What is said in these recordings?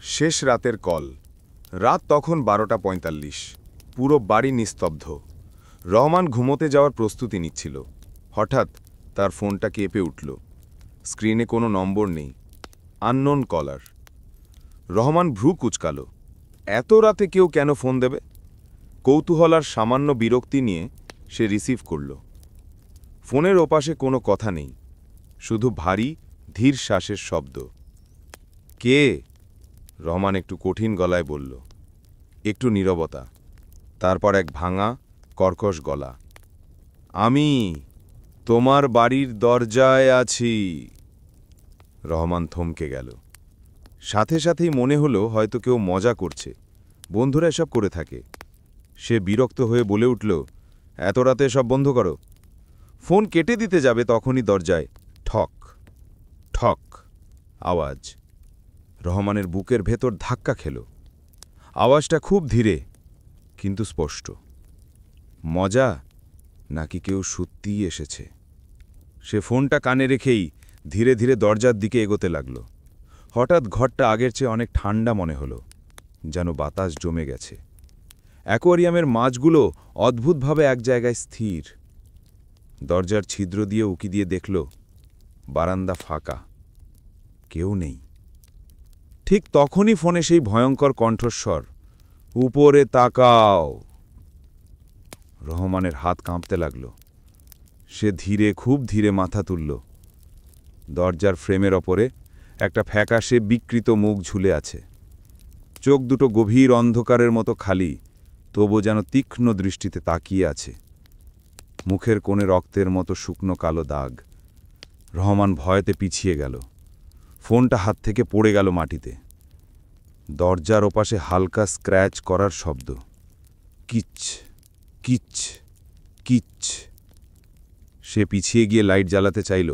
শেষ রাতের কল। রাত তখন 12:45। পুরো বাড়ি নিস্তব্ধ। রহমান ঘুমোতে যাওয়ার প্রস্তুতি নিচ্ছিল। হঠাৎ তার ফোনটা কেঁপে উঠল। স্ক্রিনে কোনো নম্বর নেই। আননোন কলার। রহমান ভ্রু কুঁচকাল। এত রাতে কেউ কেন ফোন দেবে? কৌতূহল আর সামান্য বিরক্তি নিয়ে সে রিসিভ করল। ফোনের ওপাশে কোনো কথা নেই, শুধু ভারী ধীর শ্বাসের শব্দ। কে? রহমান একটু কঠিন গলায় বলল। একটু নীরবতা, তারপর এক ভাঙা কর্কশ গলা। আমি তোমার বাড়ির দরজায় আছি। রহমান থমকে গেল। সাথে সাথেই মনে হলো হয়তো কেউ মজা করছে। বন্ধুরা এসব করে থাকে। সে বিরক্ত হয়ে বলে উঠল, এত রাতে সব বন্ধ করো। ফোন কেটে দিতে যাবে তখনই দরজায় ঠক ঠক আওয়াজ। রহমানের বুকের ভেতর ধাক্কা খেল। আওয়াজটা খুব ধীরে কিন্তু স্পষ্ট। মজা নাকি কেউ সত্যিই এসেছে? সে ফোনটা কানে রেখেই ধীরে ধীরে দরজার দিকে এগোতে লাগল। হঠাৎ ঘরটা আগের চেয়ে অনেক ঠান্ডা মনে হলো, যেন বাতাস জমে গেছে। অ্যাকোয়ারিয়ামের মাছগুলো অদ্ভুতভাবে এক জায়গায় স্থির। দরজার ছিদ্র দিয়ে উকি দিয়ে দেখল বারান্দা ফাঁকা, কেউ নেই। ঠিক তখনই ফোনে সেই ভয়ঙ্কর কণ্ঠস্বর, উপরে তাকাও। রহমানের হাত কাঁপতে লাগল। সে ধীরে, খুব ধীরে মাথা তুলল। দরজার ফ্রেমের ওপরে একটা ফ্যাকাশে বিকৃত মুখ ঝুলে আছে। চোখ দুটো গভীর অন্ধকারের মতো খালি, তবু যেন তীক্ষ্ণ দৃষ্টিতে তাকিয়ে আছে। মুখের কোণে রক্তের মতো শুকনো কালো দাগ। রহমান ভয়তে পিছিয়ে গেল। ফোনটা হাত থেকে পড়ে গেল মাটিতে। দরজার ওপাশে হালকা স্ক্র্যাচ করার শব্দ। কিচ কিচ কিচ। সে পিছিয়ে গিয়ে লাইট জ্বালাতে চাইল,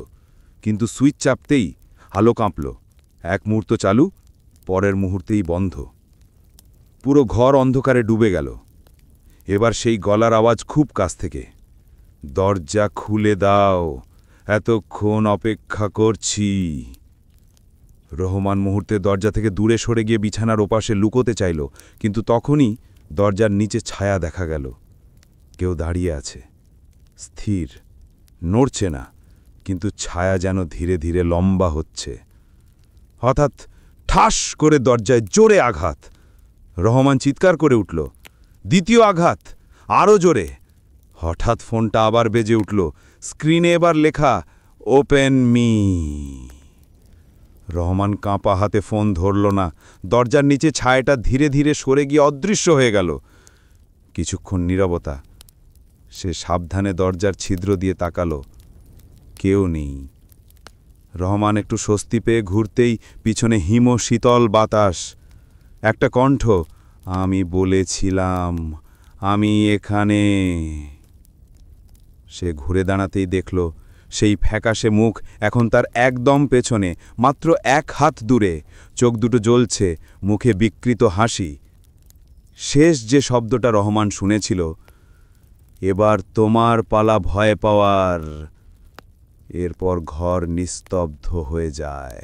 কিন্তু সুইচ চাপতেই আলো কাঁপল। এক মুহূর্ত চালু, পরের মুহূর্তেই বন্ধ। পুরো ঘর অন্ধকারে ডুবে গেল। এবার সেই গলার আওয়াজ খুব কাছ থেকে, দরজা খুলে দাও, এতক্ষণ অপেক্ষা করছি। রহমান মুহূর্তে দরজা থেকে দূরে সরে গিয়ে বিছানার ওপাশে লুকোতে চাইল, কিন্তু তখনই দরজার নিচে ছায়া দেখা গেল। কেউ দাঁড়িয়ে আছে, স্থির, নড়ছে না, কিন্তু ছায়া যেন ধীরে ধীরে লম্বা হচ্ছে। হঠাৎ ঠাস করে দরজায় জোরে আঘাত। রহমান চিৎকার করে উঠল। দ্বিতীয় আঘাত, আরও জোরে। হঠাৎ ফোনটা আবার বেজে উঠল। স্ক্রিনে এবার লেখা, ওপেন মি। রহমান কাঁপা হাতে ফোন ধরল না। দরজার নিচে ছায়াটা ধীরে ধীরে সরে গিয়ে অদৃশ্য হয়ে গেল। কিছুক্ষণ নীরবতা। সে সাবধানে দরজার ছিদ্র দিয়ে তাকাল। কেউ নেই। রহমান একটু স্বস্তি পেয়ে ঘুরতেই পিছনে হিম শীতল বাতাস। একটা কণ্ঠ, আমি বলেছিলাম, আমি এখানে। সে ঘুরে দাঁড়াতেই দেখল সেই ফ্যাকাশে মুখ এখন তার একদম পেছনে, মাত্র এক হাত দূরে। চোখ দুটো জ্বলছে, মুখে বিকৃত হাসি। শেষ যে শব্দটা রহমান শুনেছিল, এবার তোমার পালা ভয় পাওয়ার। এরপর ঘর নিস্তব্ধ হয়ে যায়।